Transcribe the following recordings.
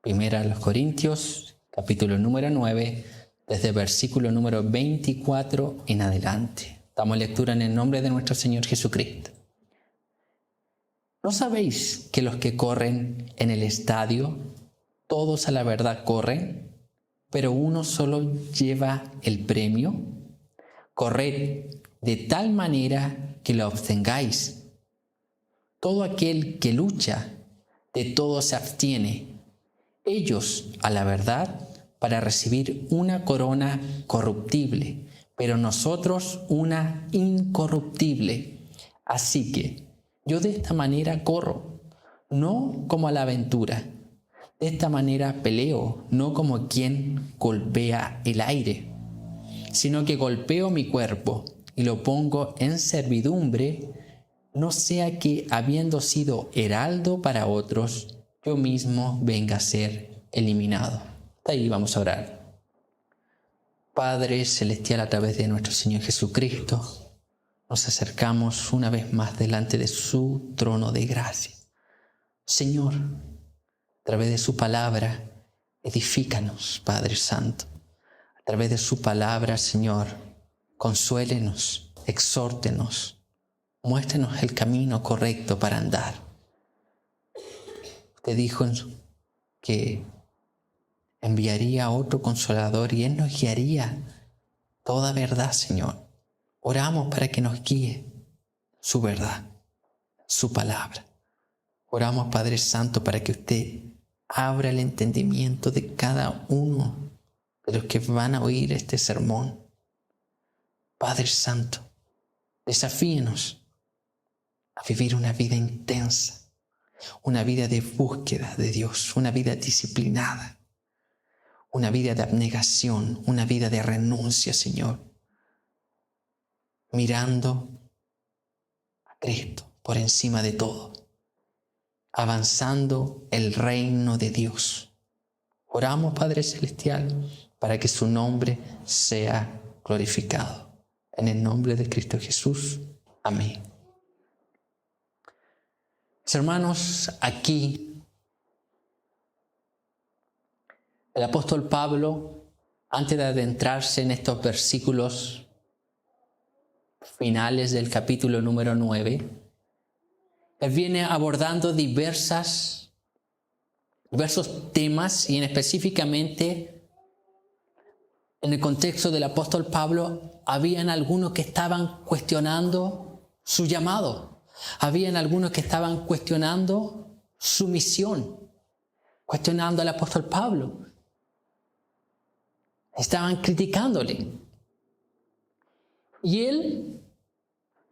Primera a los Corintios, capítulo número 9, desde el versículo número 24 en adelante. Damos lectura en el nombre de nuestro Señor Jesucristo. ¿No sabéis que los que corren en el estadio, todos a la verdad corren, pero uno solo lleva el premio? Corred de tal manera que lo obtengáis. Todo aquel que lucha, de todo se abstiene. Ellos, a la verdad, para recibir una corona corruptible, pero nosotros una incorruptible. Así que yo de esta manera corro, no como a la aventura. De esta manera peleo, no como quien golpea el aire, sino que golpeo mi cuerpo y lo pongo en servidumbre, no sea que, habiendo sido heraldo para otros, yo mismo venga a ser eliminado. De ahí vamos a orar. Padre celestial, a través de nuestro Señor Jesucristo, nos acercamos una vez más delante de su trono de gracia. Señor, a través de su palabra, edifícanos, Padre Santo. A través de su palabra, Señor, consuélenos, exhórtenos, muéstrenos el camino correcto para andar. Usted dijo que enviaría a otro Consolador y Él nos guiaría toda verdad, Señor. Oramos para que nos guíe su verdad, su palabra. Oramos, Padre Santo, para que usted abra el entendimiento de cada uno de los que van a oír este sermón. Padre Santo, desafíenos a vivir una vida intensa, una vida de búsqueda de Dios, una vida disciplinada, una vida de abnegación, una vida de renuncia, Señor, mirando a Cristo por encima de todo, avanzando el reino de Dios. Oramos, Padre Celestial, para que su nombre sea glorificado. En el nombre de Cristo Jesús. Amén. Mis hermanos, aquí el apóstol Pablo, antes de adentrarse en estos versículos finales del capítulo número 9, él viene abordando diversos temas y específicamente en el contexto del apóstol Pablo, habían algunos que estaban cuestionando su llamado. Habían algunos que estaban cuestionando su misión, cuestionando al apóstol Pablo. Estaban criticándole. Y él,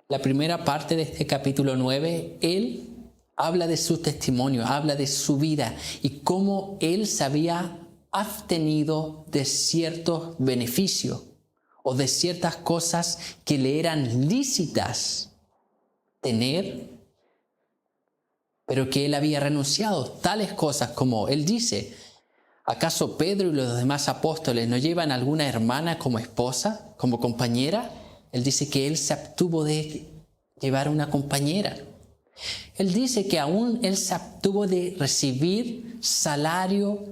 la primera parte de este capítulo 9, él habla de su testimonio, habla de su vida y cómo él se había abstenido de ciertos beneficios o de ciertas cosas que le eran lícitas tener, pero que él había renunciado. Tales cosas como él dice: ¿acaso Pedro y los demás apóstoles no llevan a alguna hermana como esposa, como compañera? Él dice que él se abstuvo de llevar una compañera. Él dice que aún él se abstuvo de recibir salario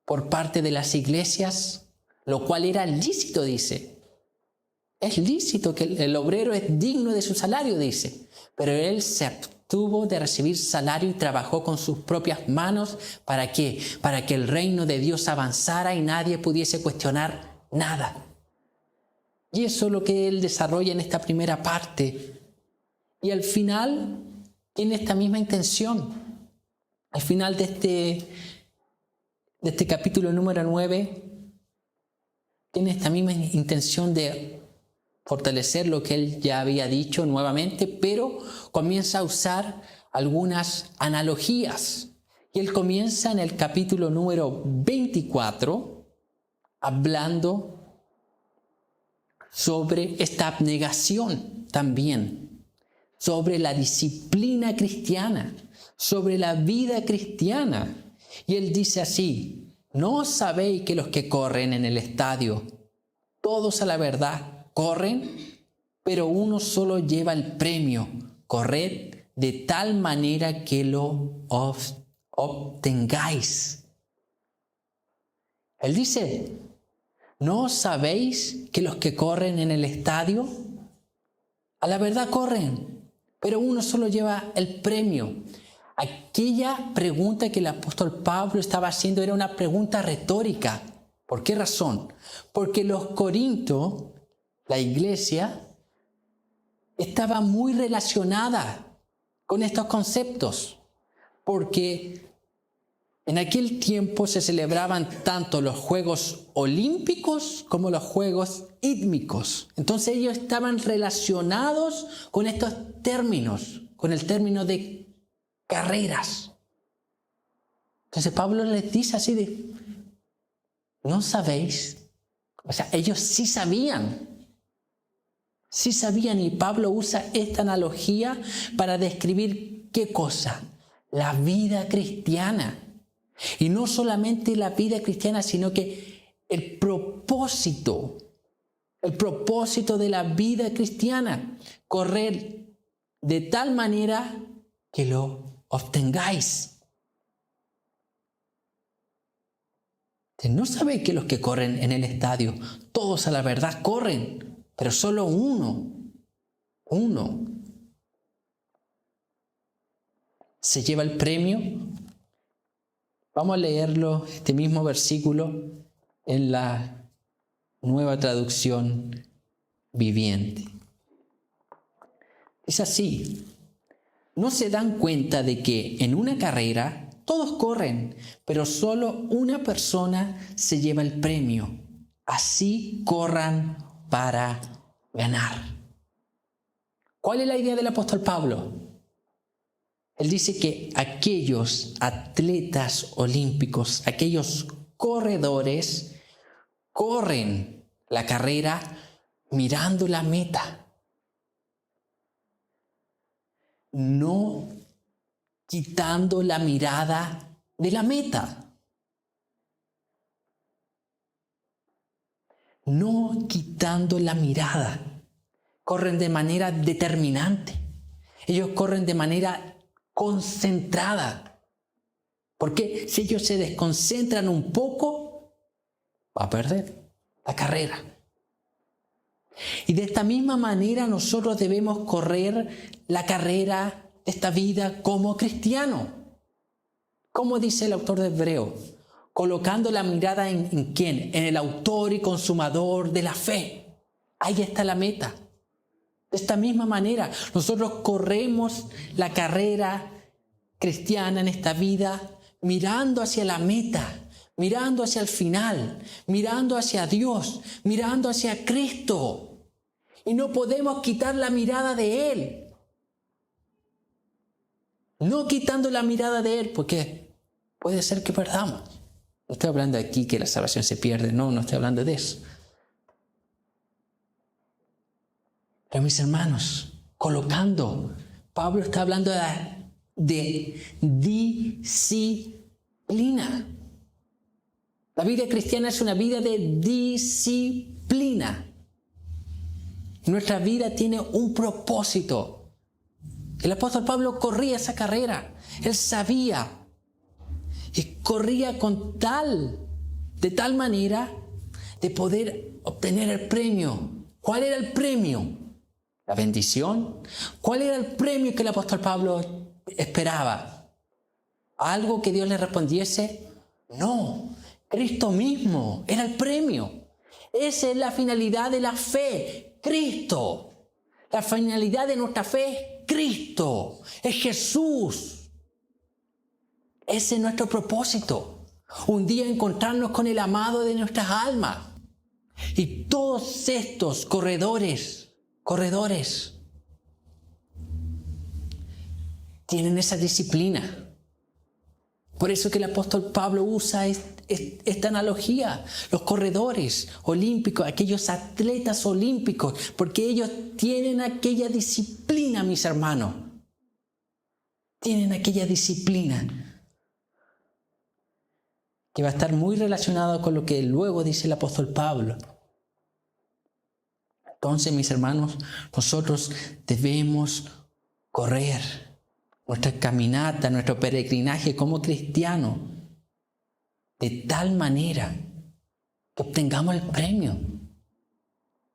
por parte de las iglesias, lo cual era lícito, dice. Es lícito, que el obrero es digno de su salario, dice. Pero él se abstuvo de recibir salario y trabajó con sus propias manos. ¿Para qué? Para que el reino de Dios avanzara y nadie pudiese cuestionar nada. Y eso es lo que él desarrolla en esta primera parte. Y al final tiene esta misma intención. Al final de este capítulo número 9, tiene esta misma intención de fortalecer lo que él ya había dicho nuevamente, pero comienza a usar algunas analogías. Y él comienza en el capítulo número 24 hablando sobre esta abnegación también, sobre la disciplina cristiana, sobre la vida cristiana. Y él dice así: ¿no sabéis que los que corren en el estadio, todos a la verdad corren, pero uno solo lleva el premio? Corred de tal manera que lo obtengáis. Él dice, ¿no sabéis que los que corren en el estadio, a la verdad corren, pero uno solo lleva el premio? Aquella pregunta que el apóstol Pablo estaba haciendo era una pregunta retórica. ¿Por qué razón? Porque los corintios, la iglesia, estaba muy relacionada con estos conceptos, porque en aquel tiempo se celebraban tanto los Juegos Olímpicos como los Juegos Hídmicos. Entonces ellos estaban relacionados con estos términos, con el término de carreras. Entonces Pablo les dice así de, ¿no sabéis? O sea, ellos sí sabían, y Pablo usa esta analogía para describir ¿qué cosa? La vida cristiana. Y no solamente la vida cristiana, sino que el propósito de la vida cristiana, correr de tal manera que lo obtengáis. ¿No sabéis que los que corren en el estadio, todos a la verdad corren, pero solo uno se lleva el premio? Vamos a leerlo, este mismo versículo, en la Nueva Traducción Viviente. Es así. ¿No se dan cuenta de que en una carrera todos corren, pero solo una persona se lleva el premio? Así corran para ganar. ¿Cuál es la idea del apóstol Pablo? Él dice que aquellos atletas olímpicos, aquellos corredores, corren la carrera mirando la meta, no quitando la mirada de la meta. No quitando la mirada. Corren de manera determinante. Ellos corren de manera concentrada. Porque si ellos se desconcentran un poco, va a perder la carrera. Y de esta misma manera nosotros debemos correr la carrera de esta vida como cristiano. Como dice el autor de Hebreos, colocando la mirada ¿en quién? En el autor y consumador de la fe. Ahí está la meta. De esta misma manera, nosotros corremos la carrera cristiana en esta vida mirando hacia la meta, mirando hacia el final, mirando hacia Dios, mirando hacia Cristo. Y no podemos quitar la mirada de Él. No quitando la mirada de Él, porque puede ser que perdamos. No estoy hablando aquí que la salvación se pierde, no estoy hablando de eso. Pero mis hermanos, Pablo está hablando de disciplina. La vida cristiana es una vida de disciplina. Nuestra vida tiene un propósito. El apóstol Pablo corría esa carrera. Él sabía y corría de tal manera de poder obtener el premio. ¿Cuál era el premio? La bendición. ¿Cuál era el premio que el apóstol Pablo esperaba? ¿Algo que Dios le respondiese? No, Cristo mismo era el premio. Esa es la finalidad de la fe, Cristo. La finalidad de nuestra fe es Cristo, es Jesús. Ese es nuestro propósito. Un día encontrarnos con el amado de nuestras almas. Y todos estos corredores, tienen esa disciplina. Por eso que el apóstol Pablo usa esta analogía. Los corredores olímpicos, aquellos atletas olímpicos, porque ellos tienen aquella disciplina, mis hermanos. Tienen aquella disciplina que va a estar muy relacionado con lo que luego dice el apóstol Pablo. Entonces, mis hermanos, nosotros debemos correr nuestra caminata, nuestro peregrinaje como cristianos de tal manera que obtengamos el premio.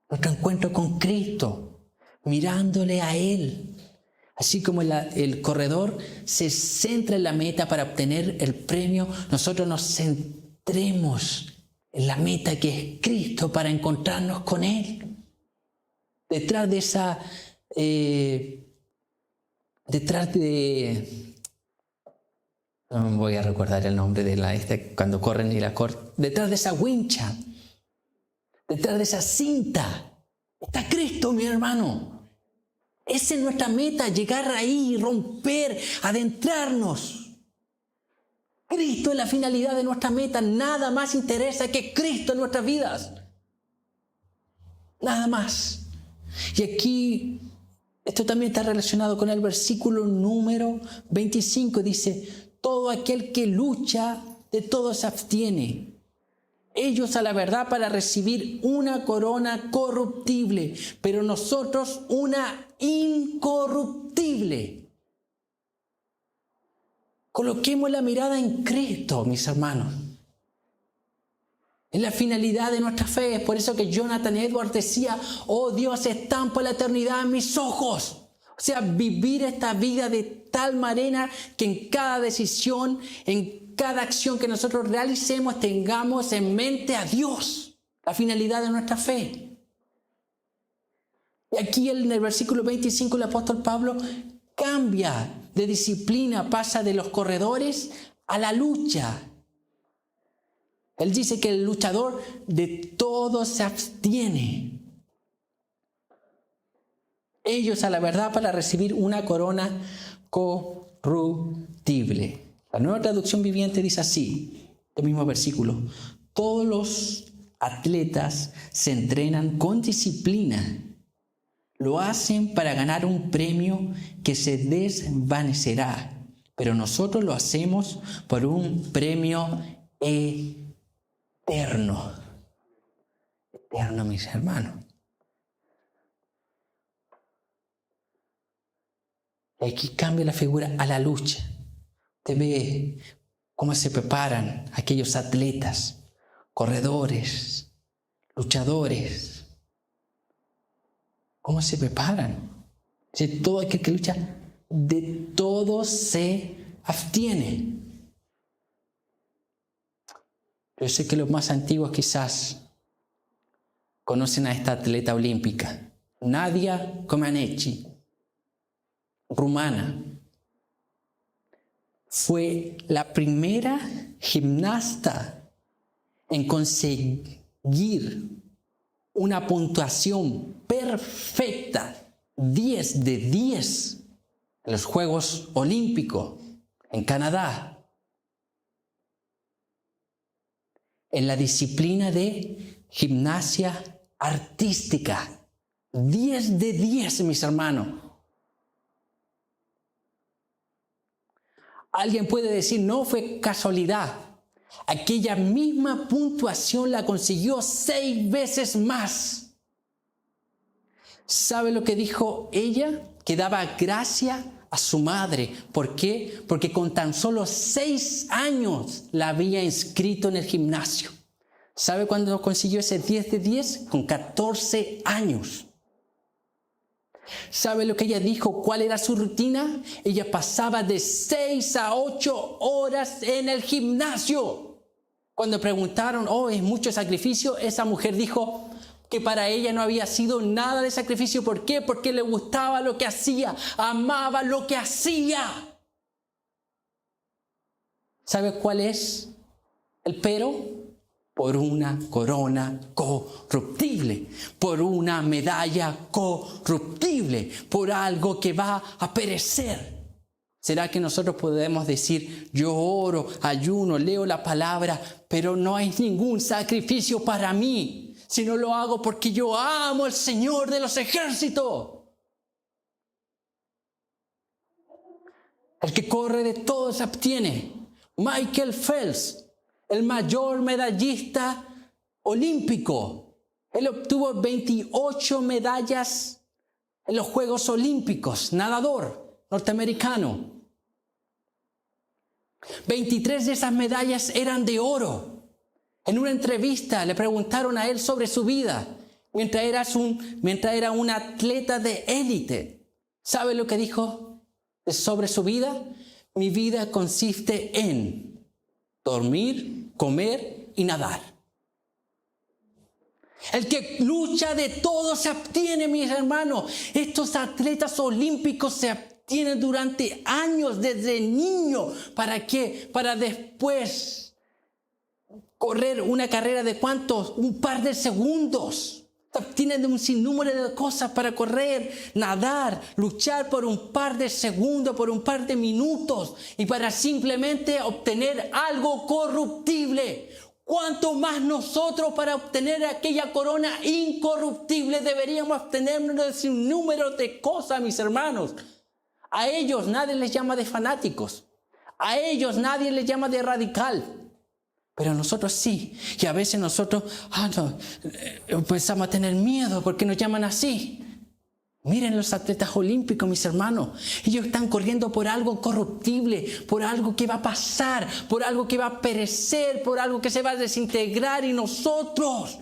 Nuestro encuentro con Cristo, mirándole a Él. Así como el corredor se centra en la meta para obtener el premio, nosotros nos centremos en la meta que es Cristo para encontrarnos con Él. Detrás de no me voy a recordar el nombre de cuando corren y la corren. Detrás de esa wincha, detrás de esa cinta, está Cristo, mi hermano. Esa es nuestra meta, llegar ahí, romper, adentrarnos. Cristo es la finalidad de nuestra meta. Nada más interesa que Cristo en nuestras vidas. Nada más. Y aquí, esto también está relacionado con el versículo número 25. Dice, todo aquel que lucha, de todo se abstiene. Ellos a la verdad para recibir una corona corruptible, pero nosotros una incorruptible. Coloquemos la mirada en Cristo, mis hermanos. Es la finalidad de nuestra fe. Es por eso que Jonathan Edwards decía, oh Dios, estampa la eternidad en mis ojos. O sea, vivir esta vida de tal manera que en cada decisión, en cada acción que nosotros realicemos, tengamos en mente a Dios, la finalidad de nuestra fe. Y aquí en el versículo 25 el apóstol Pablo cambia de disciplina, pasa de los corredores a la lucha. Él dice que el luchador de todo se abstiene. Ellos a la verdad para recibir una corona corruptible. La Nueva Traducción Viviente dice así, el mismo versículo. Todos los atletas se entrenan con disciplina. Lo hacen para ganar un premio que se desvanecerá. Pero nosotros lo hacemos por un premio eterno. Eterno, mis hermanos. Y aquí cambia la figura a la lucha. Usted ve cómo se preparan aquellos atletas, corredores, luchadores. ¿Cómo se preparan? Dice, todo aquel que lucha, de todo se abstiene. Yo sé que los más antiguos quizás conocen a esta atleta olímpica, Nadia Comaneci, rumana. Fue la primera gimnasta en conseguir una puntuación perfecta, 10 de 10, en los Juegos Olímpicos en Canadá, en la disciplina de gimnasia artística. 10 de 10, mis hermanos. Alguien puede decir, no fue casualidad. Aquella misma puntuación la consiguió 6 veces más. ¿Sabe lo que dijo ella? Que daba gracia a su madre. ¿Por qué? Porque con tan solo 6 años la había inscrito en el gimnasio. ¿Sabe cuándo consiguió ese 10 de 10? Con 14 años. ¿Sabe lo que ella dijo? ¿Cuál era su rutina? Ella pasaba de 6 a 8 horas en el gimnasio. Cuando preguntaron, ¿es mucho sacrificio? Esa mujer dijo que para ella no había sido nada de sacrificio. ¿Por qué? Porque le gustaba lo que hacía, amaba lo que hacía. ¿Sabe cuál es el pero? Por una corona corruptible, por una medalla corruptible, por algo que va a perecer. ¿Será que nosotros podemos decir, yo oro, ayuno, leo la palabra, pero no hay ningún sacrificio para mí, sino lo hago porque yo amo al Señor de los ejércitos? El que corre de todo se abstiene. Michael Phelps, el mayor medallista olímpico. Él obtuvo 28 medallas en los Juegos Olímpicos, nadador norteamericano. 23 de esas medallas eran de oro. En una entrevista le preguntaron a él sobre su vida mientras era un atleta de élite. ¿Sabe lo que dijo sobre su vida? Mi vida consiste en dormir, comer y nadar. El que lucha de todo se abstiene, mis hermanos. Estos atletas olímpicos se abstienen durante años, desde niño. ¿Para qué? Para después correr una carrera de ¿cuántos? Un par de segundos. Se abstienen de un sinnúmero de cosas para correr, nadar, luchar por un par de segundos, por un par de minutos y para simplemente obtener algo corruptible. ¿Cuánto más nosotros para obtener aquella corona incorruptible deberíamos abstenernos de un número de cosas, mis hermanos? A ellos nadie les llama de fanáticos. A ellos nadie les llama de radical. Pero a nosotros sí. Y a veces nosotros empezamos a tener miedo porque nos llaman así. Miren los atletas olímpicos, mis hermanos. Ellos están corriendo por algo corruptible, por algo que va a pasar, por algo que va a perecer, por algo que se va a desintegrar. Y nosotros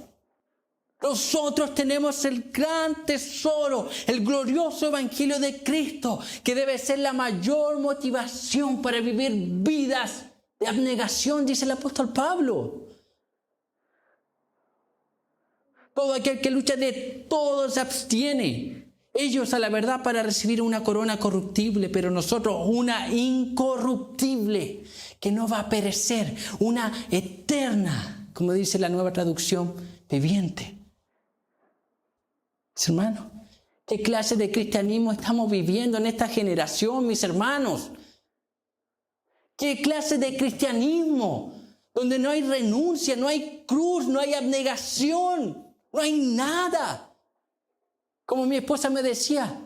tenemos el gran tesoro, el glorioso evangelio de Cristo, que debe ser la mayor motivación para vivir vidas de abnegación, dice el apóstol Pablo. Todo aquel que lucha de todo se abstiene. Ellos a la verdad para recibir una corona corruptible, pero nosotros una incorruptible, que no va a perecer, una eterna, como dice la Nueva Traducción Viviente. Mis hermanos, ¿qué clase de cristianismo estamos viviendo en esta generación, mis hermanos? ¿Qué clase de cristianismo? Donde no hay renuncia, no hay cruz, no hay abnegación, no hay nada. Como mi esposa me decía,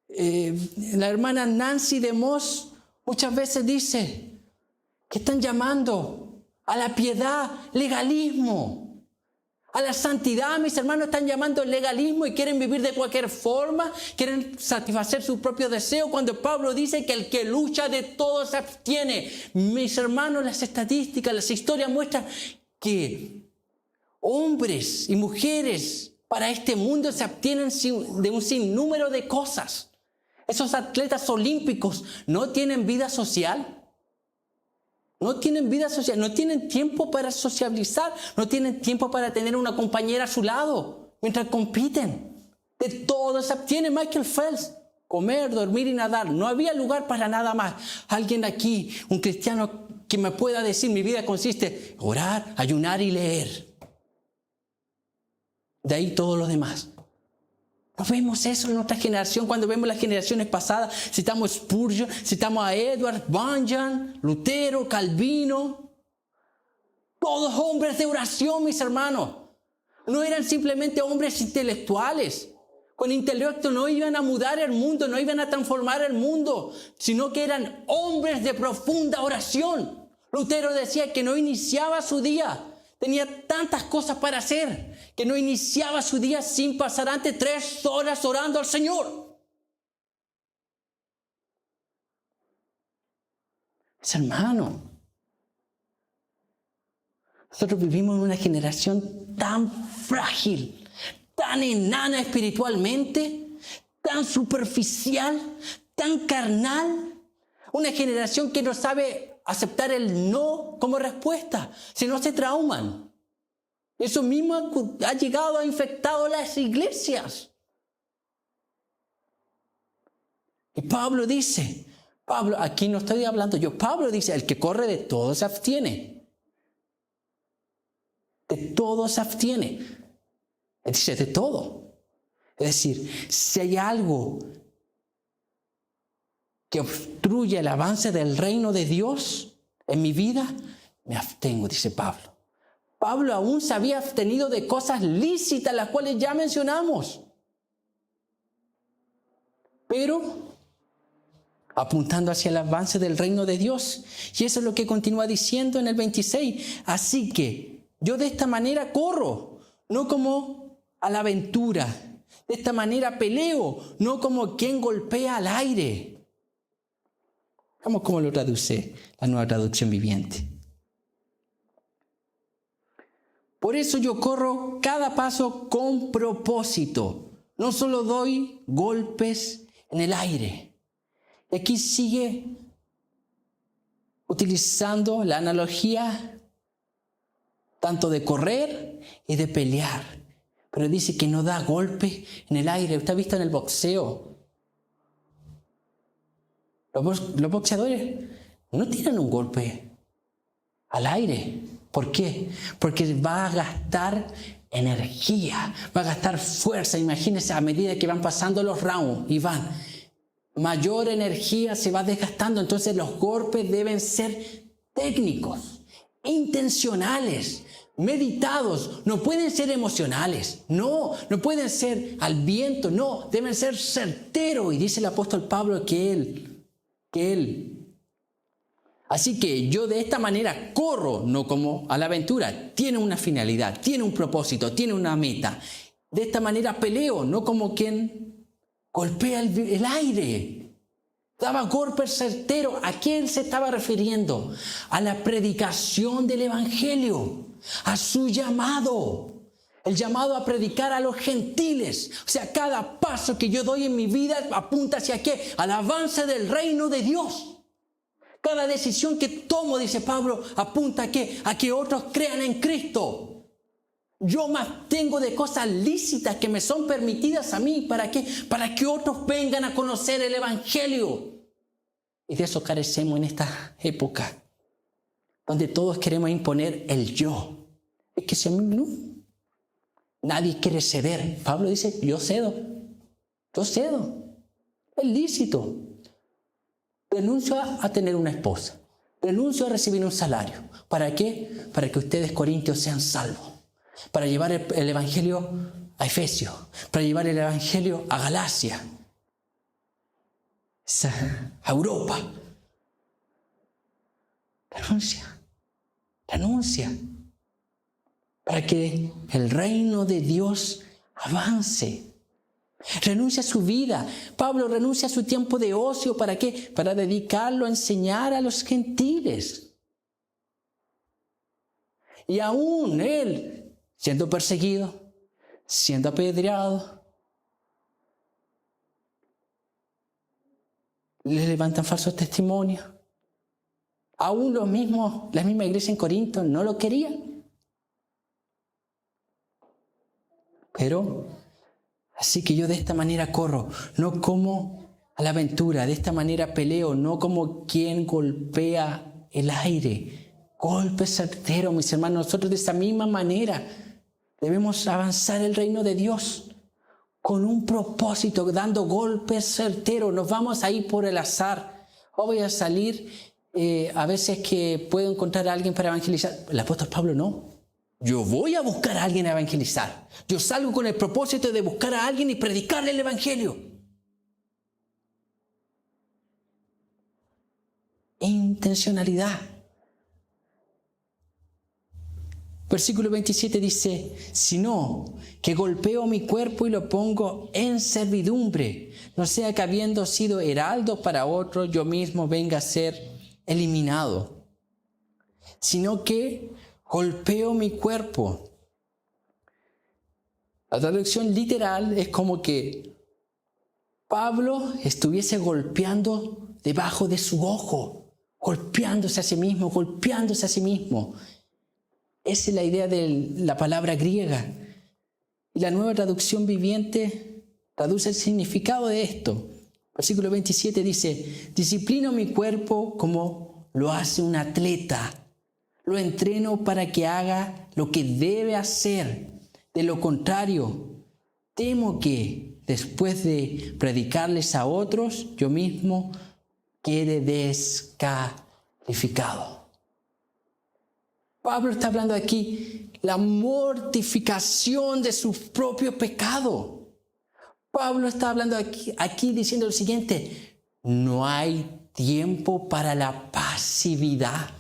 la hermana Nancy de Moss muchas veces dice que están llamando a la piedad legalismo. A la santidad, mis hermanos, están llamando el legalismo y quieren vivir de cualquier forma, quieren satisfacer su propio deseo, cuando Pablo dice que el que lucha de todo se abstiene. Mis hermanos, las estadísticas, las historias muestran que hombres y mujeres para este mundo se abstienen de un sinnúmero de cosas. Esos atletas olímpicos no tienen vida social. No tienen vida social, no tienen tiempo para sociabilizar, no tienen tiempo para tener una compañera a su lado mientras compiten. De todo se abstiene. Michael Phelps, comer, dormir y nadar. No había lugar para nada más. Alguien aquí, un cristiano que me pueda decir, mi vida consiste en orar, ayunar y leer. De ahí todo lo demás. No vemos eso en nuestra generación. Cuando vemos las generaciones pasadas, citamos Spurgeon, citamos a Edward, Bunyan, Lutero, Calvino. Todos hombres de oración, mis hermanos. No eran simplemente hombres intelectuales. Con intelecto no iban a mudar el mundo, no iban a transformar el mundo, sino que eran hombres de profunda oración. Lutero decía que no iniciaba su día. Tenía tantas cosas para hacer que no iniciaba su día sin pasar antes 3 horas orando al Señor. Mis hermanos, nosotros vivimos en una generación tan frágil, tan enana espiritualmente, tan superficial, tan carnal. Una generación que no sabe aceptar el no como respuesta, si no se trauman. Eso mismo ha llegado a infectar las iglesias. Y Pablo dice, aquí no estoy hablando yo, Pablo dice, el que corre de todo se abstiene. De todo se abstiene. Él dice de todo. Es decir, si hay algo que obstruye el avance del reino de Dios en mi vida, me abstengo, dice Pablo. Pablo aún se había abstenido de cosas lícitas, las cuales ya mencionamos. Pero apuntando hacia el avance del reino de Dios. Y eso es lo que continúa diciendo en el 26. Así que yo de esta manera corro, no como a la aventura. De esta manera peleo, no como quien golpea al aire. Vamos, ¿cómo lo traduce la Nueva Traducción Viviente? Por eso yo corro cada paso con propósito. No solo doy golpes en el aire. Aquí sigue utilizando la analogía tanto de correr y de pelear. Pero dice que no da golpe en el aire. Usted ha visto en el boxeo. Los boxeadores no tiran un golpe al aire. ¿Por qué? Porque va a gastar energía, va a gastar fuerza. Imagínense a medida que van pasando los rounds y mayor energía se va desgastando. Entonces los golpes deben ser técnicos, intencionales, meditados. No pueden ser emocionales, no pueden ser al viento, no, deben ser certeros. Y dice el apóstol Pablo que él. Así que yo de esta manera corro, no como a la aventura. Tiene una finalidad, tiene un propósito, tiene una meta. De esta manera peleo, no como quien golpea el aire. Daba golpes certeros. ¿A quién se estaba refiriendo? A la predicación del Evangelio, a su llamado. El llamado a predicar a los gentiles. O sea, cada paso que yo doy en mi vida apunta hacia qué? Al avance del reino de Dios. Cada decisión que tomo, dice Pablo, apunta a qué? A que otros crean en Cristo. Yo me abstengo de cosas lícitas que me son permitidas a mí. ¿Para qué? Para que otros vengan a conocer el Evangelio. Y de eso carecemos en esta época, donde todos queremos imponer el yo. Es que si a mí no, nadie quiere ceder. Pablo dice, yo cedo. Es lícito. Renuncio a tener una esposa. Renuncio a recibir un salario. ¿Para qué? Para que ustedes, corintios, sean salvos. Para llevar el Evangelio a Efesios. Para llevar el Evangelio a Galacia. A Europa. Renuncia. Para que el reino de Dios avance. Renuncia a su vida. Pablo renuncia a su tiempo de ocio. ¿Para qué? Para dedicarlo a enseñar a los gentiles. Y aún él, siendo perseguido, siendo apedreado, le levantan falsos testimonios. Aún la misma iglesia en Corinto no lo quería. Pero así que yo de esta manera corro, no como a la aventura, de esta manera peleo, no como quien golpea el aire. Golpe certero, mis hermanos. Nosotros de esa misma manera debemos avanzar el reino de Dios con un propósito, dando golpes certeros. Nos vamos a ir por el azar. Voy a salir, a veces que puedo encontrar a alguien para evangelizar. El apóstol Pablo no. Yo voy a buscar a alguien a evangelizar. Yo salgo con el propósito de buscar a alguien y predicarle el Evangelio. Intencionalidad. Versículo 27 dice, sino que golpeo mi cuerpo y lo pongo en servidumbre, no sea que habiendo sido heraldo para otro, yo mismo venga a ser eliminado. Sino que golpeo mi cuerpo. La traducción literal es como que Pablo estuviese golpeando debajo de su ojo, golpeándose a sí mismo. Esa es la idea de la palabra griega. Y la Nueva Traducción Viviente traduce el significado de esto. Versículo 27 dice, disciplino mi cuerpo como lo hace un atleta. Lo entreno para que haga lo que debe hacer. De lo contrario, temo que después de predicarles a otros, yo mismo quede descalificado. Pablo está hablando aquí la mortificación de su propio pecado. Pablo está hablando aquí diciendo lo siguiente: no hay tiempo para la pasividad.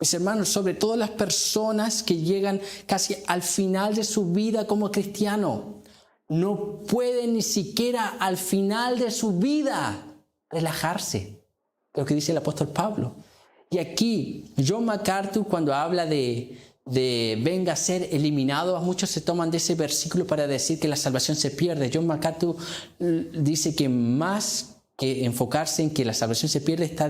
Mis hermanos, sobre todo las personas que llegan casi al final de su vida como cristiano, no pueden ni siquiera al final de su vida relajarse. Lo que dice el apóstol Pablo. Y aquí, John MacArthur, cuando habla de venga a ser eliminado, muchos se toman de ese versículo para decir que la salvación se pierde. John MacArthur dice que más que enfocarse en que la salvación se pierde, está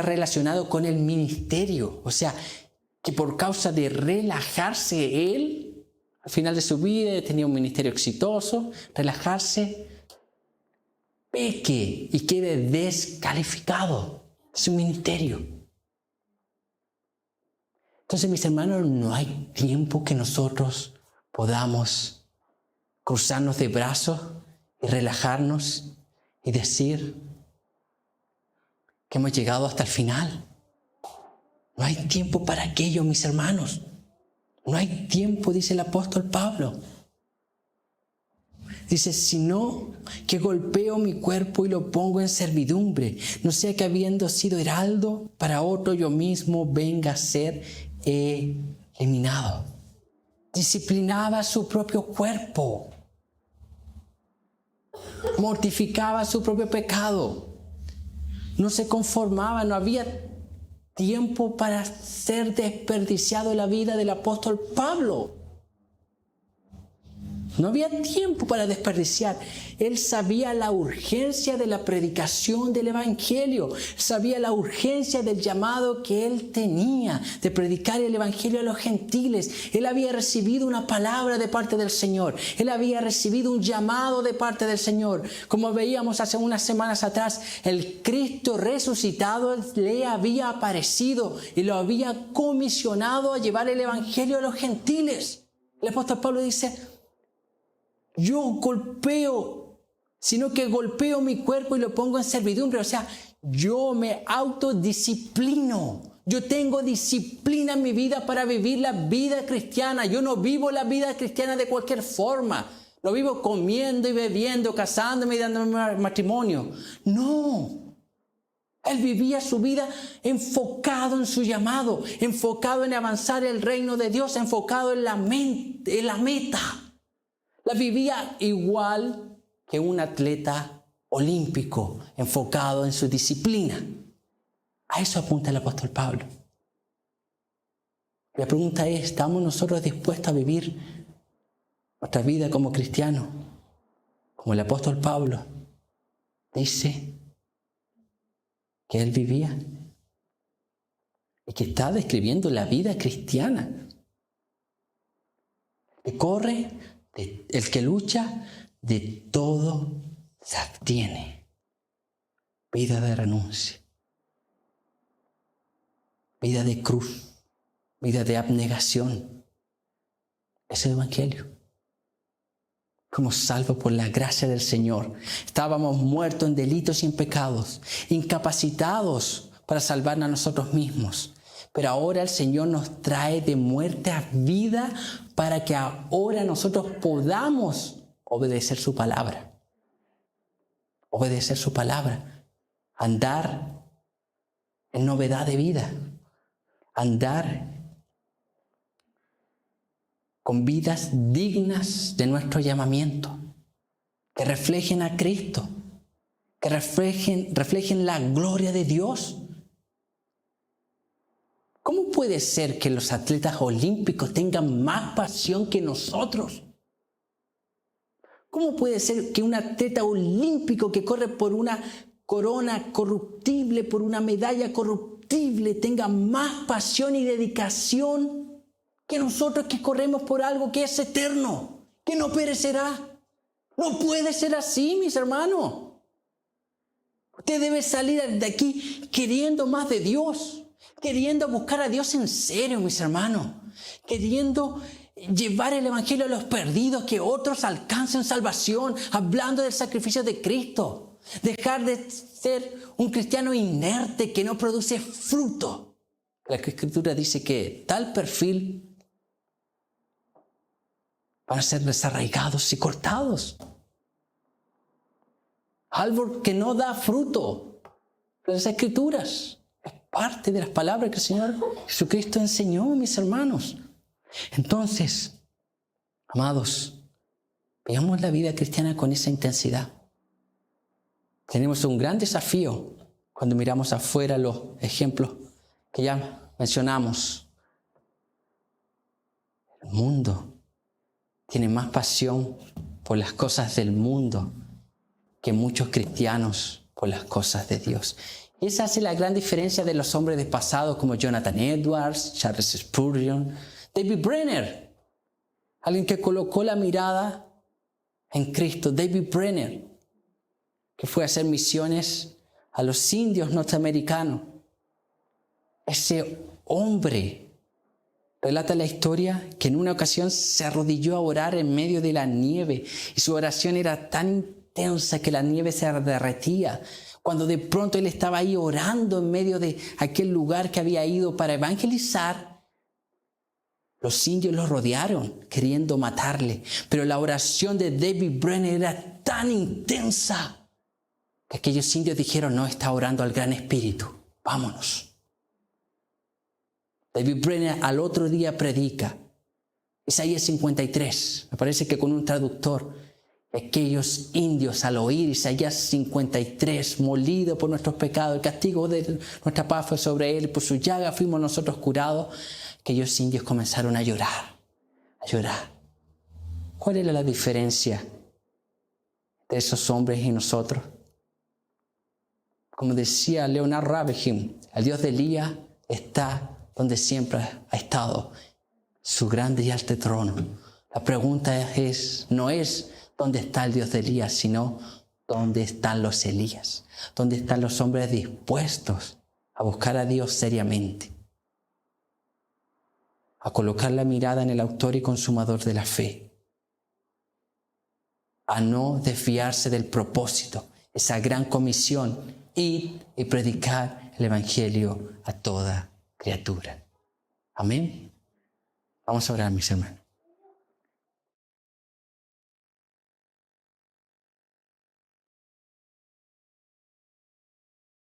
relacionado con el ministerio. O sea, que por causa de relajarse él, al final de su vida tenía un ministerio exitoso, relajarse, peque y quede descalificado de su ministerio. Entonces, mis hermanos, no hay tiempo que nosotros podamos cruzarnos de brazos y relajarnos y decir que hemos llegado hasta el final. No hay tiempo para aquello, mis hermanos. No hay tiempo, dice el apóstol Pablo. Dice, sino que golpeo mi cuerpo y lo pongo en servidumbre, no sea que habiendo sido heraldo para otro yo mismo venga a ser eliminado. Disciplinaba su propio cuerpo. Mortificaba su propio pecado. No se conformaba, no había tiempo para ser desperdiciado en la vida del apóstol Pablo. No había tiempo para desperdiciar. Él sabía la urgencia de la predicación del Evangelio. Sabía la urgencia del llamado que él tenía de predicar el Evangelio a los gentiles. Él había recibido una palabra de parte del Señor. Él había recibido un llamado de parte del Señor. Como veíamos hace unas semanas atrás, el Cristo resucitado le había aparecido y lo había comisionado a llevar el Evangelio a los gentiles. El apóstol Pablo dice, yo golpeo, sino que golpeo mi cuerpo y lo pongo en servidumbre. O sea, yo me autodisciplino. Yo tengo disciplina en mi vida para vivir la vida cristiana. Yo no vivo la vida cristiana de cualquier forma. No vivo comiendo y bebiendo, casándome y dándome matrimonio. No. Él vivía su vida enfocado en su llamado, enfocado en avanzar el reino de Dios, enfocado en la meta. La vivía igual que un atleta olímpico, enfocado en su disciplina. A eso apunta el apóstol Pablo. La pregunta es, ¿estamos nosotros dispuestos a vivir nuestra vida como cristianos? Como el apóstol Pablo dice que él vivía y que está describiendo la vida cristiana. Que corre, el que lucha, de todo se abstiene. Vida de renuncia, vida de cruz, vida de abnegación. Es el Evangelio. Como salvos por la gracia del Señor. Estábamos muertos en delitos y en pecados, incapacitados para salvarnos a nosotros mismos. Pero ahora el Señor nos trae de muerte a vida para que ahora nosotros podamos obedecer su palabra. Obedecer su palabra. Andar en novedad de vida. Andar con vidas dignas de nuestro llamamiento. Que reflejen a Cristo. Que reflejen la gloria de Dios. ¿Cómo puede ser que los atletas olímpicos tengan más pasión que nosotros? ¿Cómo puede ser que un atleta olímpico que corre por una corona corruptible, por una medalla corruptible, tenga más pasión y dedicación que nosotros que corremos por algo que es eterno, que no perecerá? No puede ser así, mis hermanos. Usted debe salir de aquí queriendo más de Dios. Queriendo buscar a Dios en serio, mis hermanos. Queriendo llevar el Evangelio a los perdidos, que otros alcancen salvación, hablando del sacrificio de Cristo. Dejar de ser un cristiano inerte que no produce fruto. La Escritura dice que tal perfil van a ser desarraigados y cortados. Árbol que no da fruto. Las Escrituras. Parte de las palabras que el Señor Jesucristo enseñó, mis hermanos. Entonces, amados, veamos la vida cristiana con esa intensidad. Tenemos un gran desafío cuando miramos afuera los ejemplos que ya mencionamos. El mundo tiene más pasión por las cosas del mundo que muchos cristianos por las cosas de Dios. Y esa hace la gran diferencia de los hombres del pasado como Jonathan Edwards, Charles Spurgeon, David Brenner, alguien que colocó la mirada en Cristo. David Brenner, que fue a hacer misiones a los indios norteamericanos. Ese hombre relata la historia que en una ocasión se arrodilló a orar en medio de la nieve y su oración era tan intensa que la nieve se derretía. Cuando de pronto él estaba ahí orando en medio de aquel lugar que había ido para evangelizar, los indios lo rodearon queriendo matarle. Pero la oración de David Brenner era tan intensa que aquellos indios dijeron: no, está orando al Gran Espíritu, vámonos. David Brenner al otro día predica Isaías 53, me parece que con un traductor. Aquellos indios al oír Isaías 53, molido por nuestros pecados, el castigo de nuestra paz fue sobre él, por su llaga fuimos nosotros curados. Aquellos indios comenzaron a llorar, a llorar. ¿Cuál era la diferencia de esos hombres y nosotros? Como decía Leonard Ravenhill, el Dios de Elías está donde siempre ha estado, su grande y alto trono. La pregunta no es ¿dónde está el Dios de Elías?, sino ¿dónde están los Elías? ¿Dónde están los hombres dispuestos a buscar a Dios seriamente? A colocar la mirada en el autor y consumador de la fe. A no desviarse del propósito, esa gran comisión, ir y predicar el Evangelio a toda criatura. Amén. Vamos a orar, mis hermanos.